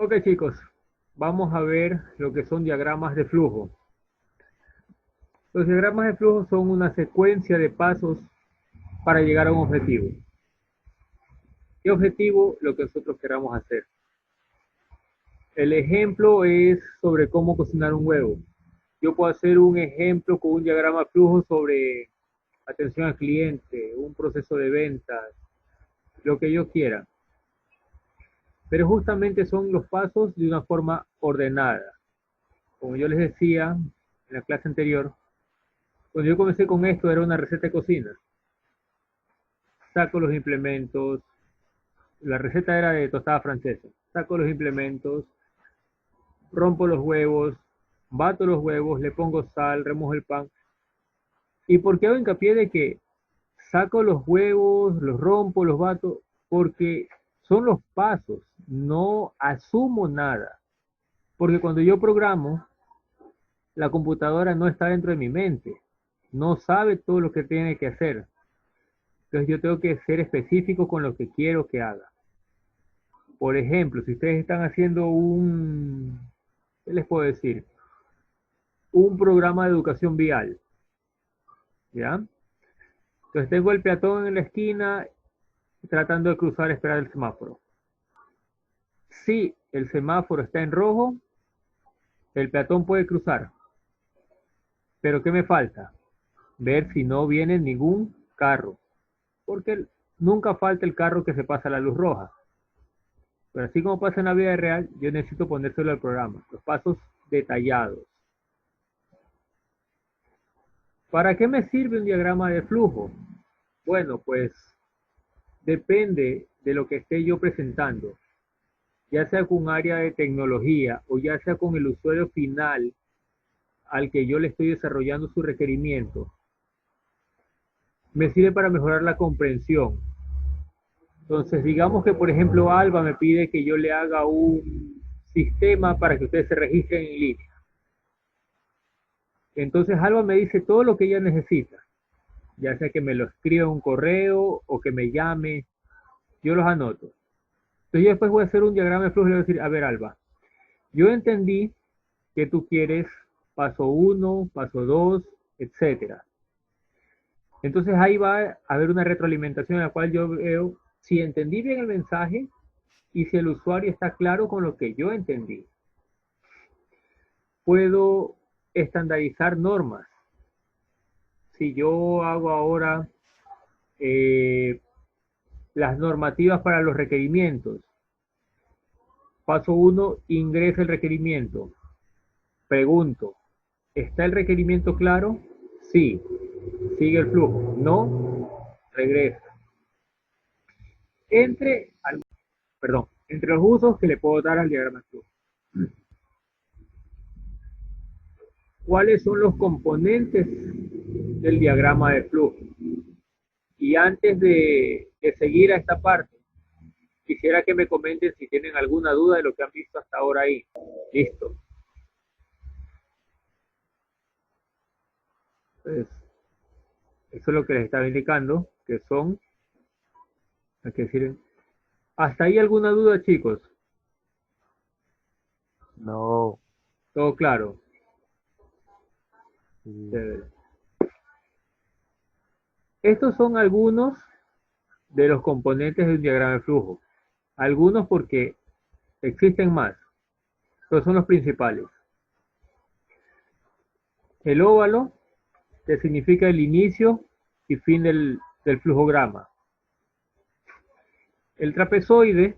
Ok, chicos, vamos a ver lo que son diagramas de flujo. Los diagramas de flujo son una secuencia de pasos para llegar a un objetivo. ¿Qué objetivo? Lo que nosotros queramos hacer. El ejemplo es sobre cómo cocinar un huevo. Yo puedo hacer un ejemplo con un diagrama de flujo sobre atención al cliente, un proceso de ventas, lo que yo quiera. Pero justamente son los pasos de una forma ordenada. Como yo les decía en la clase anterior, cuando yo comencé con esto era una receta de cocina. Saco los implementos, la receta era de tostada francesa. Saco los implementos, rompo los huevos, bato los huevos, le pongo sal, remojo el pan. ¿Y por qué hago hincapié de que saco los huevos, los rompo, los bato? Porque son los pasos, no asumo nada. Porque cuando yo programo, la computadora no está dentro de mi mente, no sabe todo lo que tiene que hacer. Entonces yo tengo que ser específico con lo que quiero que haga. Por ejemplo, si ustedes están haciendo ¿qué les puedo decir? Un programa de educación vial, ¿ya? Entonces tengo el peatón en la esquina tratando de cruzar, esperar el semáforo. Si el semáforo está en rojo, el peatón puede cruzar. Pero ¿qué me falta? Ver si no viene ningún carro, porque nunca falta el carro que se pasa a la luz roja. Pero así como pasa en la vida real, yo necesito ponérselo al programa, los pasos detallados. ¿Para qué me sirve un diagrama de flujo? Bueno, pues depende de lo que esté yo presentando, ya sea con un área de tecnología o ya sea con el usuario final al que yo le estoy desarrollando su requerimiento. Me sirve para mejorar la comprensión. Entonces, digamos que, por ejemplo, Alba me pide que yo le haga un sistema para que ustedes se registren en línea. Entonces, Alba me dice todo lo que ella necesita, ya sea que me lo escriba en un correo o que me llame, yo los anoto. Entonces, yo después voy a hacer un diagrama de flujo y le voy a decir, a ver, Alba, yo entendí que tú quieres paso uno, paso 2, etcétera. Entonces, ahí va a haber una retroalimentación en la cual yo veo si entendí bien el mensaje y si el usuario está claro con lo que yo entendí. Puedo estandarizar normas. Si yo hago ahora las normativas para los requerimientos, paso uno, ingresa el requerimiento. Pregunto, ¿está el requerimiento claro? Sí. Sigue el flujo. No, regresa. Entre, entre los usos que le puedo dar al diagrama de flujo. ¿Cuáles son los componentes del diagrama de flujo? Y antes de seguir a esta parte, quisiera que me comenten si tienen alguna duda de lo que han visto hasta ahora ahí. Listo. Entonces, eso es lo que les estaba indicando, que son, hay que decir, hasta ahí alguna duda, chicos. No, Todo claro. sí. Estos son algunos de los componentes de un diagrama de flujo. Algunos porque existen más, pero son los principales. El óvalo, que significa el inicio y fin del flujograma. El trapezoide,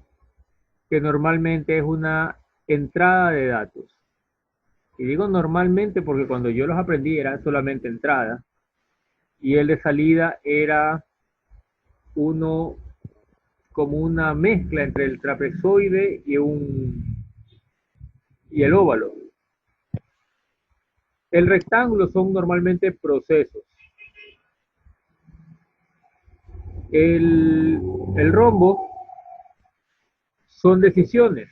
que normalmente es una entrada de datos. Y digo normalmente porque cuando yo los aprendí era solamente entrada y el de salida era uno como una mezcla entre el trapezoide y el óvalo. El rectángulo son normalmente procesos. El, el rombo son decisiones.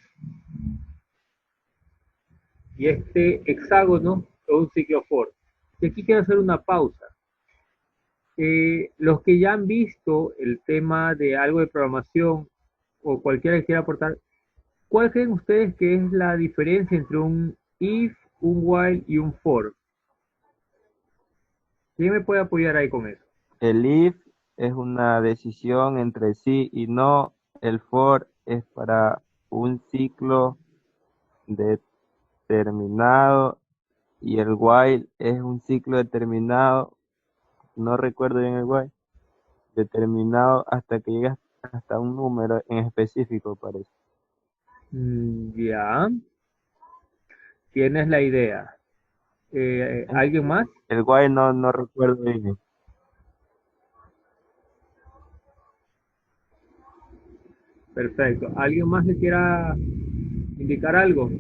Y este hexágono es un ciclo for. Y aquí quiero hacer una pausa. Los que ya han visto el tema de algo de programación o cualquiera que quiera aportar, ¿Cuál creen ustedes que es la diferencia entre un if, un while y un for? ¿Quién me puede apoyar ahí con eso? El if es una decisión entre sí y no. El for es para un ciclo determinado y el while es un ciclo determinado. No recuerdo bien el while. Determinado hasta que llegas hasta un número en específico, parece. Ya, tienes la idea. En- ¿Alguien más? El while no recuerdo bien. Perfecto. ¿Alguien más que quiera indicar algo?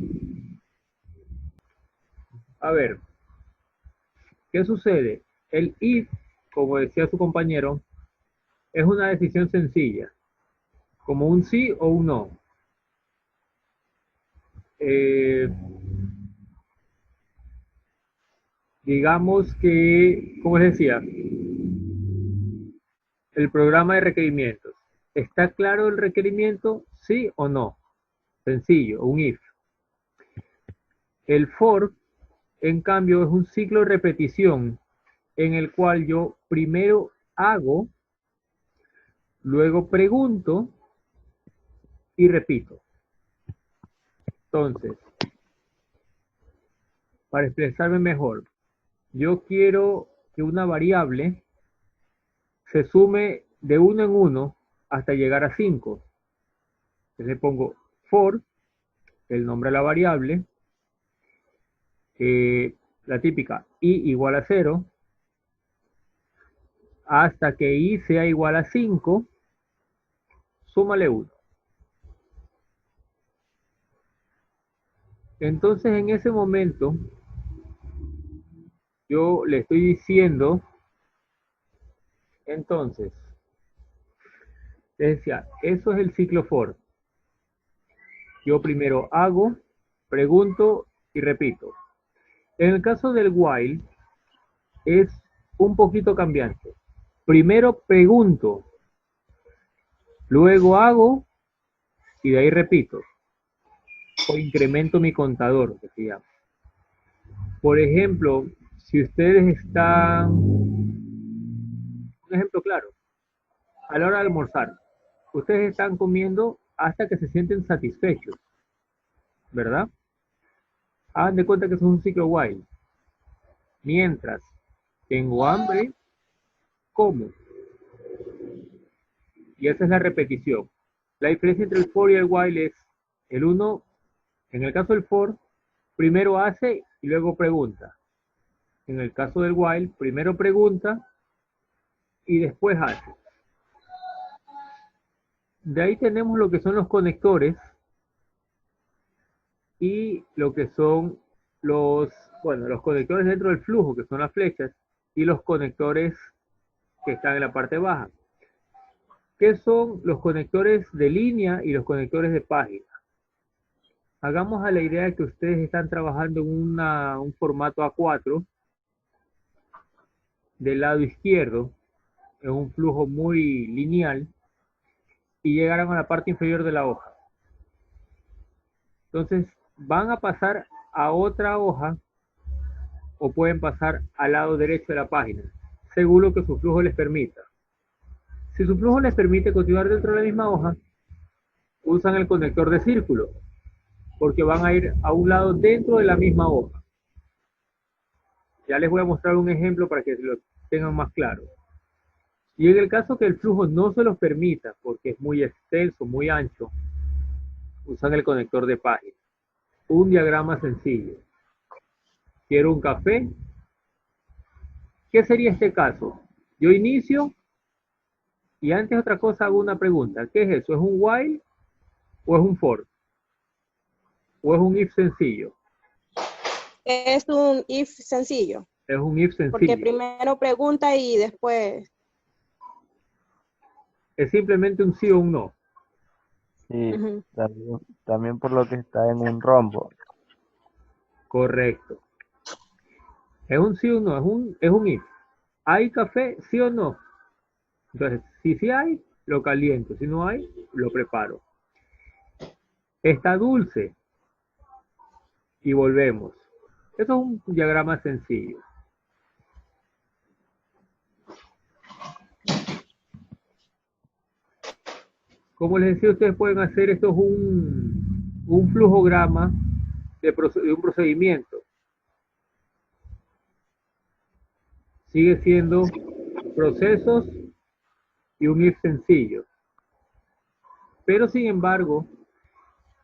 A ver, ¿qué sucede? El if, como decía su compañero, es una decisión sencilla, como un sí o un no. Eh, digamos que, como les decía, el programa de requerimientos. ¿Está claro el requerimiento? ¿Sí o no? Sencillo, un if. El for, en cambio, es un ciclo de repetición en el cual yo primero hago, luego pregunto y repito. Entonces, para expresarme mejor, yo quiero que una variable se sume de uno en uno hasta llegar a 5. Entonces le pongo for, el nombre de la variable, la típica i igual a 0, hasta que i sea igual a 5, súmale 1. Entonces en ese momento yo le estoy diciendo, entonces, les decía, eso es el ciclo for. Yo primero hago, pregunto y repito. En el caso del while es un poquito cambiante. Primero pregunto, luego hago y de ahí repito o incremento mi contador, que se llama. Por ejemplo, si ustedes están, un ejemplo claro, a la hora de almorzar, ustedes están comiendo hasta que se sienten satisfechos, ¿verdad? Hagan de cuenta que eso es un ciclo while. Mientras tengo hambre, como. Y esa es la repetición. La diferencia entre el for y el while es el uno, en el caso del for, primero hace y luego pregunta. En el caso del while, primero pregunta y después hace. De ahí tenemos lo que son los conectores y lo que son los conectores dentro del flujo, que son las flechas, y los conectores que están en la parte baja. ¿Qué son los conectores de línea y los conectores de página? Hagamos a la idea de que ustedes están trabajando en un formato A4 del lado izquierdo, en un flujo muy lineal, y llegaron a la parte inferior de la hoja. Entonces, van a pasar a otra hoja o pueden pasar al lado derecho de la página, según lo que su flujo les permita. Si su flujo les permite continuar dentro de la misma hoja, usan el conector de círculo, porque van a ir a un lado dentro de la misma hoja. Ya les voy a mostrar un ejemplo para que lo tengan más claro. Y en el caso que el flujo no se los permita, porque es muy extenso, muy ancho, usan el conector de página. Un diagrama sencillo. Quiero un café. ¿Qué sería este caso? Yo inicio y antes de otra cosa hago una pregunta. ¿Qué es eso? ¿Es un while o es un for? ¿O es un if sencillo? Es un if sencillo, Es un if porque sencillo. primero pregunta y después. Es simplemente un sí o un no. Sí, Ujú. también por lo que está en un rombo. Correcto. Es un sí o un no, es un if. ¿Hay café? ¿Sí o no? Entonces, si sí hay, lo caliento. Si no hay, lo preparo. está dulce. Y volvemos. Esto es un diagrama sencillo. Como les decía, ustedes pueden hacer esto es un flujograma de un procedimiento. Sigue siendo procesos y un if sencillo. Pero sin embargo,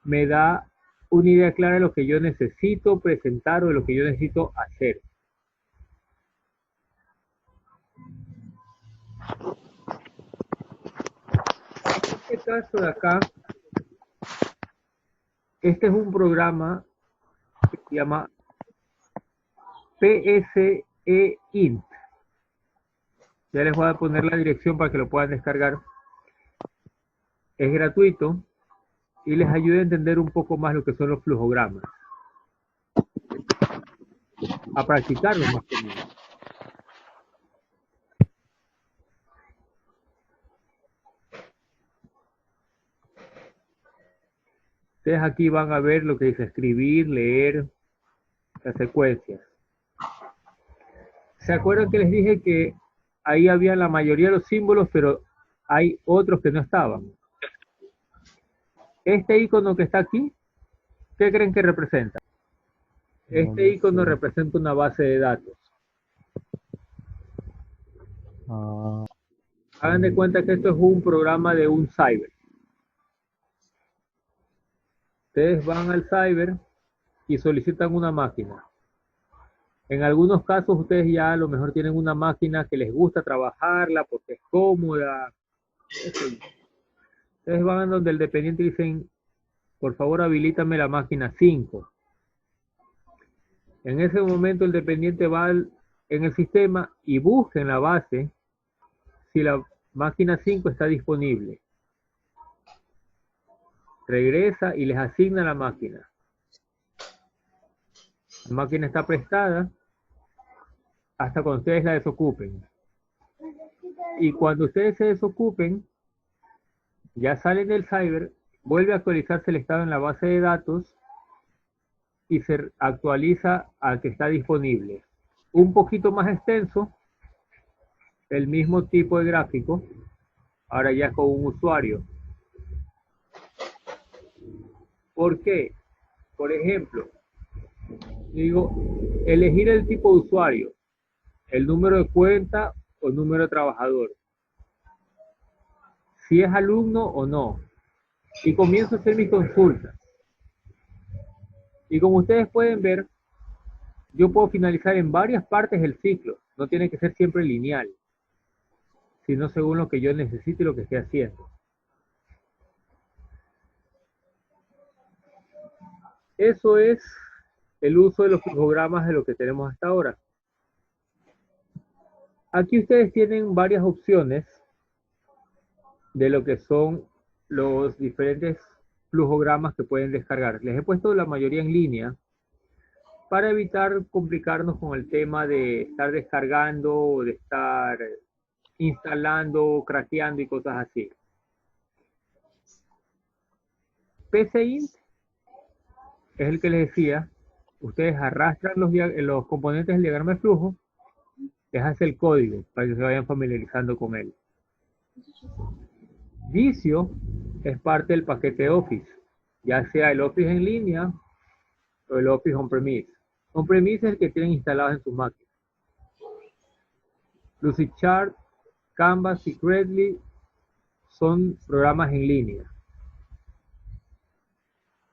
me da una idea clara de lo que yo necesito presentar o de lo que yo necesito hacer. En este caso de acá, este es un programa que se llama PSEInt. Ya les voy a poner la dirección para que lo puedan descargar. Es gratuito y les ayuda a entender un poco más lo que son los flujogramas. A practicarlo más que nada. Ustedes aquí van a ver lo que dice escribir, leer, las secuencias. ¿Se acuerdan que les dije que ahí había la mayoría de los símbolos, pero hay otros que no estaban? Este icono que está aquí, ¿qué creen que representa? Este icono representa una base de datos. Hagan de cuenta que esto es un programa de un cyber. Ustedes van al cyber y solicitan una máquina. En algunos casos ustedes ya a lo mejor tienen una máquina que les gusta trabajarla porque es cómoda. Ustedes van donde el dependiente y dicen, por favor habilítame la máquina 5. En ese momento el dependiente va en el sistema y busca en la base si la máquina 5 está disponible. Regresa y les asigna la máquina. La máquina está prestada hasta cuando ustedes la desocupen. Y cuando ustedes se desocupen, ya salen del cyber, vuelve a actualizarse el estado en la base de datos y se actualiza al que está disponible. Un poquito más extenso, el mismo tipo de gráfico, ahora ya con un usuario. ¿Por qué? Por ejemplo, digo, elegir el tipo de usuario, el número de cuenta o número de trabajador, si es alumno o no, y comienzo a hacer mis consultas. Y como ustedes pueden ver, yo puedo finalizar en varias partes del ciclo, no tiene que ser siempre lineal, sino según lo que yo necesite y lo que esté haciendo. Eso es el uso de los flujogramas de lo que tenemos hasta ahora. Aquí ustedes tienen varias opciones de lo que son los diferentes flujogramas que pueden descargar. Les he puesto la mayoría en línea para evitar complicarnos con el tema de estar descargando o de estar instalando, craqueando y cosas así. PCInt es el que les decía, ustedes arrastran los componentes del diagrama de flujo, les hace el código para que se vayan familiarizando con él. Visio es parte del paquete Office, ya sea el Office en línea o el Office on-premise. On-premise es el que tienen instalados en sus máquinas. Lucidchart, Canvas y Credly son programas en línea.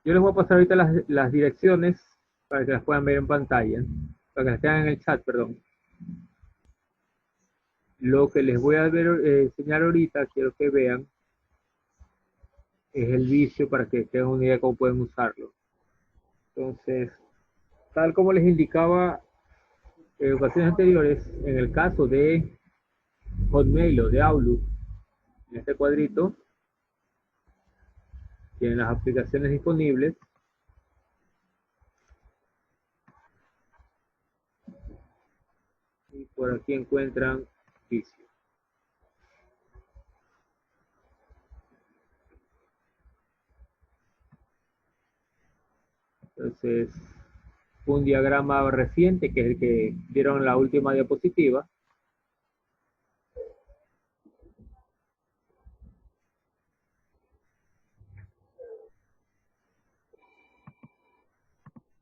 Yo les voy a pasar ahorita las direcciones para que las puedan ver en pantalla, para que las tengan en el chat, perdón. Lo que les voy a enseñar ahorita, quiero que vean, es el vicio para que tengan una idea de cómo pueden usarlo. Entonces, tal como les indicaba en ocasiones anteriores, en el caso de Hotmail o de Outlook, en este cuadrito, tienen las aplicaciones disponibles. Y por aquí encuentran Visio. Entonces, un diagrama reciente, que es el que vieron en la última diapositiva.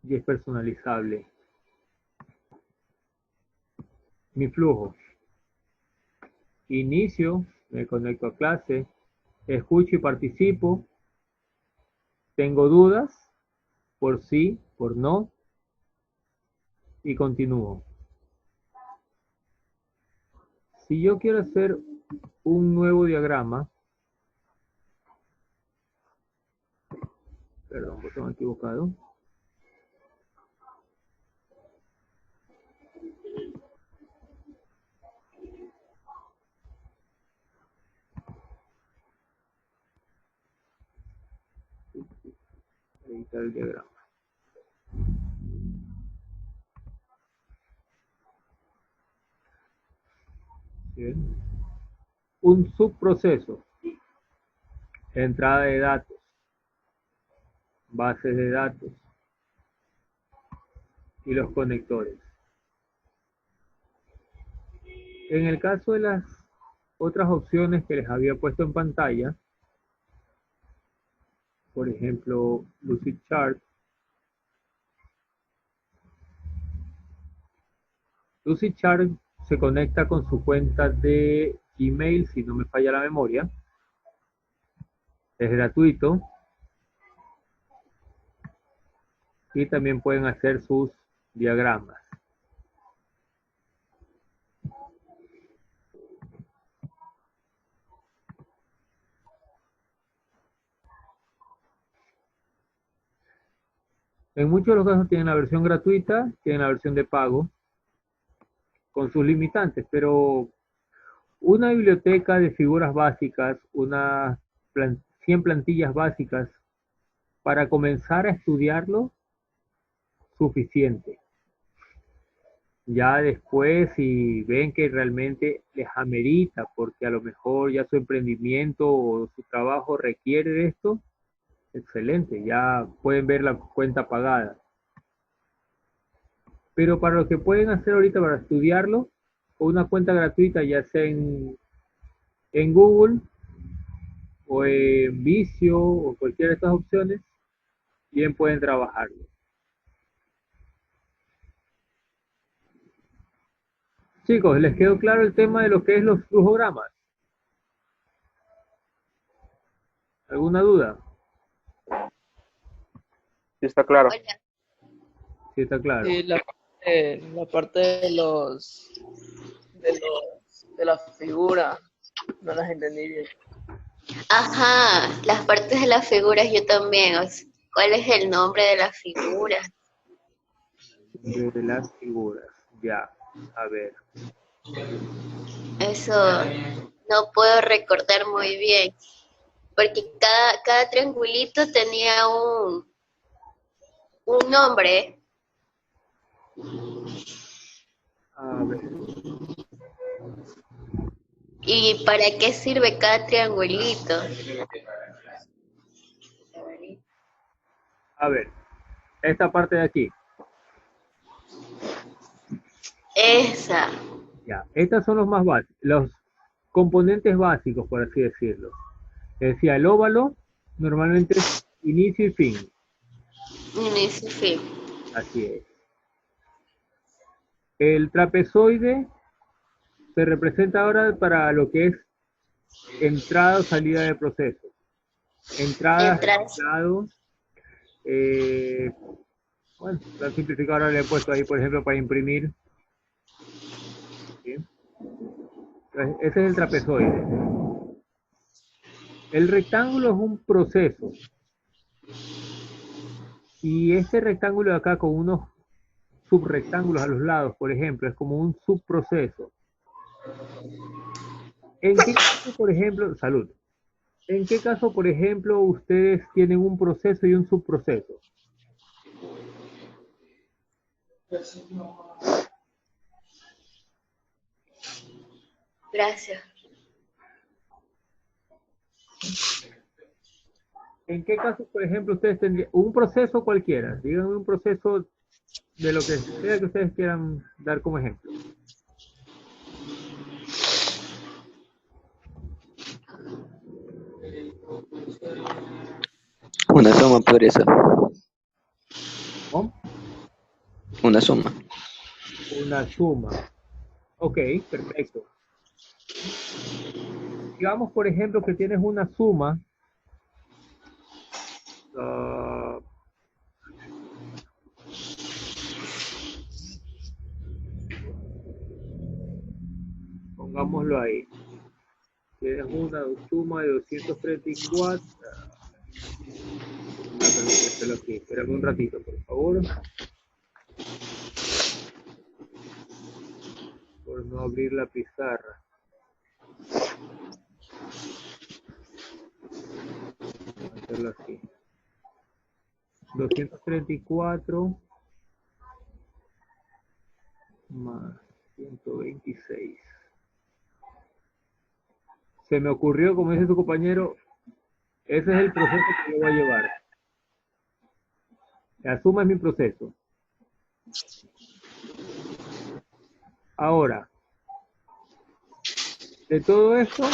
Y es personalizable. Mi flujo. Inicio, me conecto a clase, escucho y participo. Tengo dudas, por sí, por no, y continúo. Si yo quiero hacer un nuevo diagrama, perdón, botón equivocado. Editar el diagrama. Bien. Un subproceso. Entrada de datos. Bases de datos. Y los conectores. En el caso de las otras opciones que les había puesto en pantalla, por ejemplo, Lucidchart. Lucidchart se conecta con su cuenta de Gmail, si no me falla la memoria. Es gratuito. Y también pueden hacer sus diagramas. En muchos de los casos tienen la versión gratuita, tienen la versión de pago, con sus limitantes, pero una biblioteca de figuras básicas, unas 100 plantillas básicas, para comenzar a estudiarlo, suficiente. Ya después, si ven que realmente les amerita, porque a lo mejor ya su emprendimiento o su trabajo requiere de esto, excelente, ya pueden ver la cuenta pagada. Pero para lo que pueden hacer ahorita para estudiarlo, con una cuenta gratuita, ya sea en Google o en Visio o cualquiera de estas opciones, bien pueden trabajarlo. Chicos, ¿les quedó claro el tema de lo que es los flujogramas? ¿Alguna duda? Sí, está claro. Hola. Sí, está claro. Sí, la parte de la figura, no las entendí bien. Ajá, las partes de las figuras yo también. ¿Cuál es el nombre de la figura? De las figuras, ya, a ver. Eso no puedo recordar muy bien, porque cada triangulito tenía un nombre. A ver, ¿Y para qué sirve cada triangulito? a ver, esta parte de aquí, Esa. ya, estas son los más básicos, los componentes básicos, por así decirlo. Decía, el óvalo normalmente es inicio y fin, Inicio y fin. así es. El trapezoide se representa ahora para lo que es entrada o salida de proceso. Entrada, Entradas. resultado, bueno, la simplificadora le he puesto ahí, por ejemplo, para imprimir. ¿Sí? Entonces, ese es el trapezoide. El rectángulo es un proceso. Y este rectángulo de acá con unos subrectángulos a los lados, por ejemplo, es como un subproceso. ¿En qué caso, por ejemplo, salud? ¿En qué caso, por ejemplo, ustedes tienen un proceso y un subproceso? Gracias. ¿En qué caso, por ejemplo, ustedes tendrían un proceso cualquiera? Díganme un proceso de lo que sea que ustedes quieran dar como ejemplo. Una suma podría ser. ¿No? Una suma. Una suma. Ok, perfecto. Digamos, por ejemplo, que tienes una suma. Pongámoslo ahí. Tienes una suma de 234. Aquí. Espérame un ratito, por favor. Por no abrir la pizarra. Vamos a hacerlo así. 234 más 126. Se me ocurrió, como dice su compañero, ese es el proceso que yo voy a llevar. La suma es mi proceso. Ahora, de todo esto,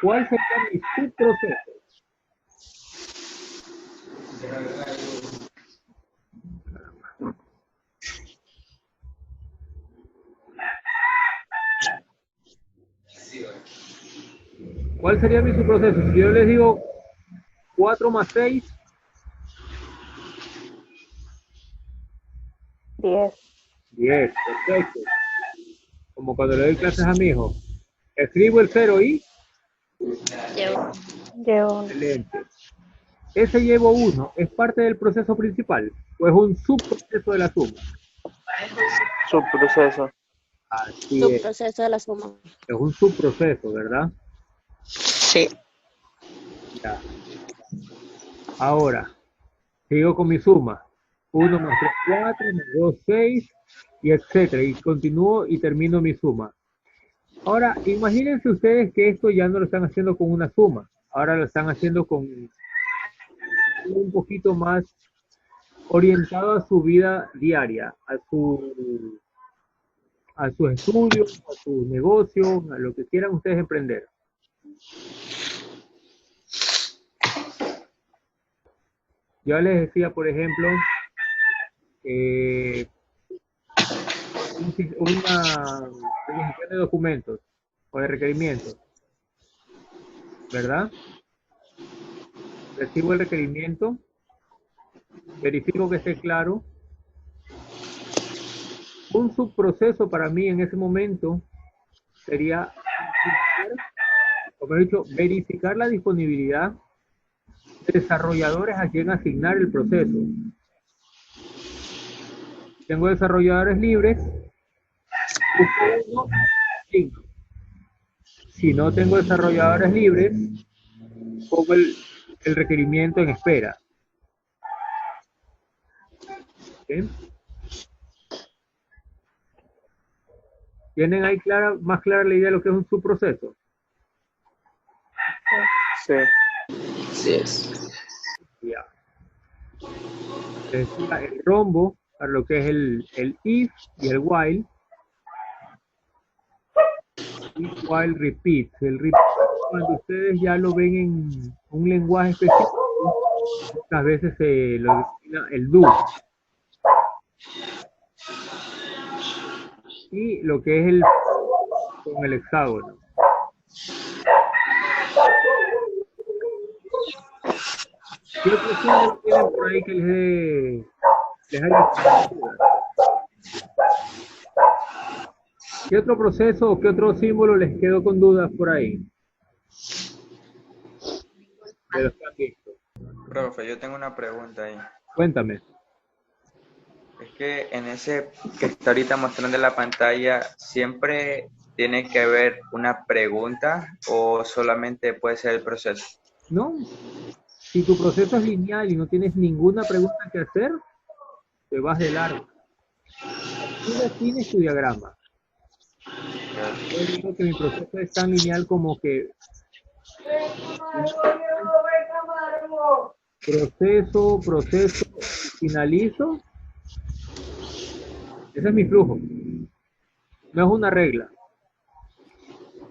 ¿cuál sería mi subproceso? ¿Cuál sería mi subproceso? Si yo les digo 4 más 6, 10. 10, perfecto. Como cuando le doy clases a mi hijo. Escribo el 0 y... Llevo. Excelente. Ese llevo 1, ¿es parte del proceso principal o es un subproceso de la suma? Subproceso. Así es. Subproceso de la suma. Es un subproceso, ¿verdad? Sí. Ya. Ahora, sigo con mi suma. 1 más 3, 4, más 2, 6, y etcétera. Y continúo y termino mi suma. Ahora, imagínense ustedes que esto ya no lo están haciendo con una suma. Ahora lo están haciendo con un poquito más orientado a su vida diaria, a sus estudios, a sus negocios, a lo que quieran ustedes emprender. Yo les decía, por ejemplo, una realización de documentos o de requerimientos, ¿verdad? Recibo el requerimiento, verifico que esté claro. Un subproceso para mí en ese momento sería, o mejor dicho, verificar la disponibilidad de desarrolladores a quien asignar el proceso. Tengo desarrolladores libres, busco uno, asigno. Si no tengo desarrolladores libres, pongo el requerimiento en espera. ¿Okay? ¿Tienen ahí más clara la idea de lo que es un subproceso? Sí. Así es. Ya. Decía el rombo para lo que es el if y el while. If, while, repeat. El repeat, cuando ustedes ya lo ven en un lenguaje específico, muchas veces se lo denomina el do. Y lo que es el con el hexágono. ¿Qué otro símbolo tienen por ahí que les haya dudas? ¿Qué otro proceso o qué otro símbolo les quedó con dudas por ahí? De los que han visto. Profe, yo tengo una pregunta ahí. Cuéntame. Es que en ese que está ahorita mostrando en la pantalla, ¿siempre tiene que haber una pregunta o solamente puede ser el proceso? No, si tu proceso es lineal y no tienes ninguna pregunta que hacer, te vas de largo. Tú defines tu diagrama. Yo digo que mi proceso es tan lineal como que proceso, finalizo. Ese es mi flujo. No es una regla.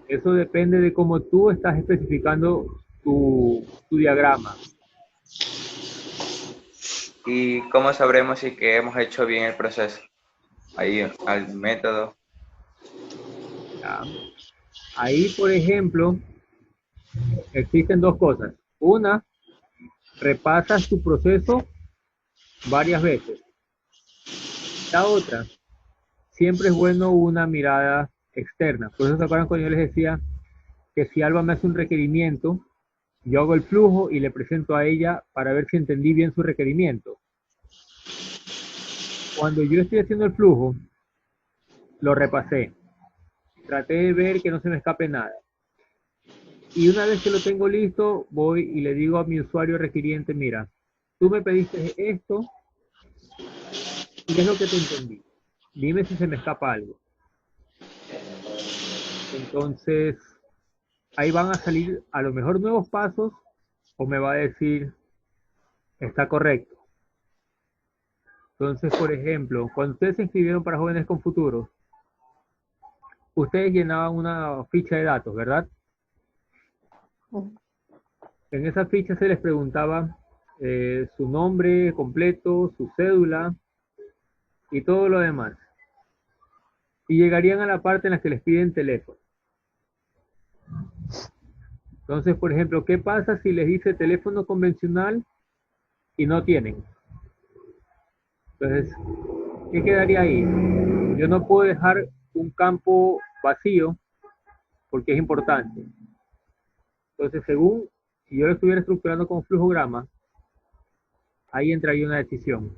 Eso depende de cómo tú estás especificando tu diagrama. ¿Y cómo sabremos si que hemos hecho bien el proceso? Ahí, al método. ¿Ya? Ahí, por ejemplo, existen dos cosas. Una, repasas tu proceso varias veces. La otra, siempre es bueno una mirada externa. Por eso se acuerdan cuando yo les decía que si Alba me hace un requerimiento, yo hago el flujo y le presento a ella para ver si entendí bien su requerimiento. Cuando yo estoy haciendo el flujo, lo repasé. Traté de ver que no se me escape nada. Y una vez que lo tengo listo, voy y le digo a mi usuario requiriente, mira, tú me pediste esto, ¿y qué es lo que te entendí? Dime si se me escapa algo. Entonces, ahí van a salir a lo mejor nuevos pasos o me va a decir, está correcto. Entonces, por ejemplo, cuando ustedes se inscribieron para Jóvenes con Futuro, ustedes llenaban una ficha de datos, ¿verdad? En esa ficha se les preguntaba su nombre completo, su cédula y todo lo demás. Y llegarían a la parte en la que les piden teléfono. Entonces, por ejemplo, ¿qué pasa si les dice teléfono convencional y no tienen? Entonces, ¿qué quedaría ahí? Yo no puedo dejar un campo vacío porque es importante. Entonces, según si yo lo estuviera estructurando como flujograma, ahí entraría una decisión.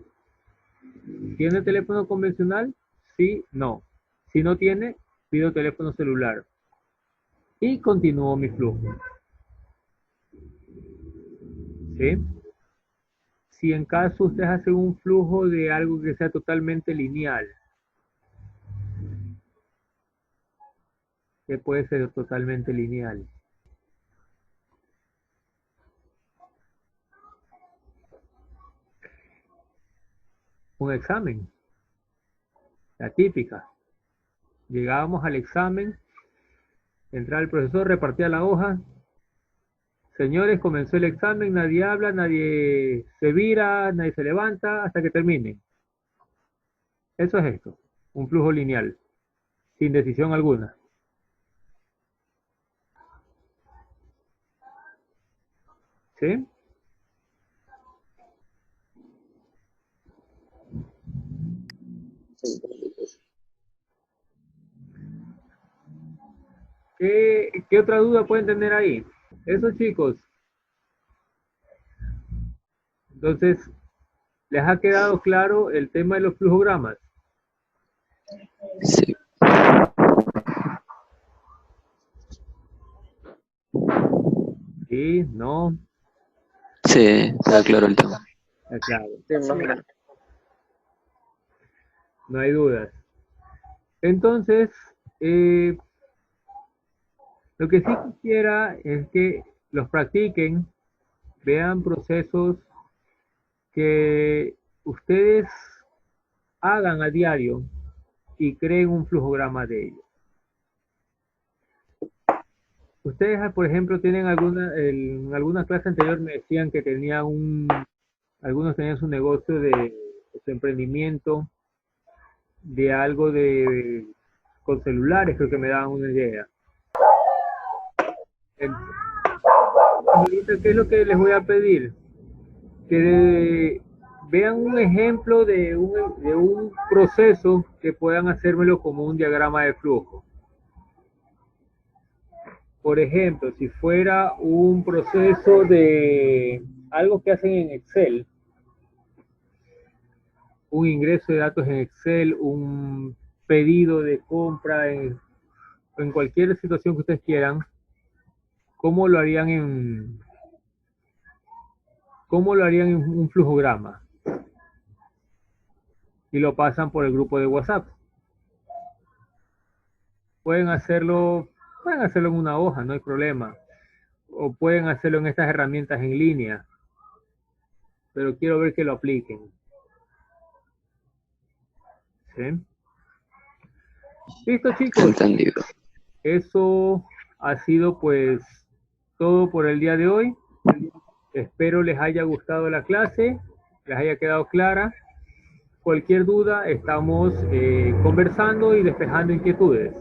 ¿Tiene teléfono convencional? Sí, no. Si no tiene, pido teléfono celular. Y continúo mi flujo. ¿Sí? Si en caso ustedes hacen un flujo de algo que sea totalmente lineal, ¿qué puede ser totalmente lineal? Un examen, la típica. Llegábamos al examen, entraba el profesor, repartía la hoja. Señores, comenzó el examen, nadie habla, nadie se vira, nadie se levanta hasta que termine. Eso es esto, un flujo lineal, sin decisión alguna. ¿Sí? ¿Qué otra duda pueden tener ahí? Eso, chicos. Entonces, ¿les ha quedado claro el tema de los flujogramas? Sí. Sí, no, Sí, está claro el tema. está claro, Sí, más o menos. no hay dudas. Entonces, lo que sí quisiera es que los practiquen, vean procesos que ustedes hagan a diario y creen un flujograma de ellos. Ustedes, por ejemplo, tienen en alguna clase anterior me decían que algunos tenían su negocio de su emprendimiento, de algo con celulares, creo que me daban una idea. Ahorita, ¿qué es lo que les voy a pedir? Que vean un ejemplo de un proceso que puedan hacérmelo como un diagrama de flujo. Por ejemplo, si fuera un proceso de algo que hacen en Excel, un ingreso de datos en Excel, un pedido de compra en cualquier situación que ustedes quieran, ¿cómo lo harían en un flujograma? Y lo pasan por el grupo de WhatsApp. Pueden hacerlo en una hoja, no hay problema. O pueden hacerlo en estas herramientas en línea. pero quiero ver que lo apliquen. ¿Sí? Listo, chicos. Entendido. Eso ha sido pues todo por el día de hoy. Espero les haya gustado la clase, les haya quedado clara. Cualquier duda, estamos conversando y despejando inquietudes.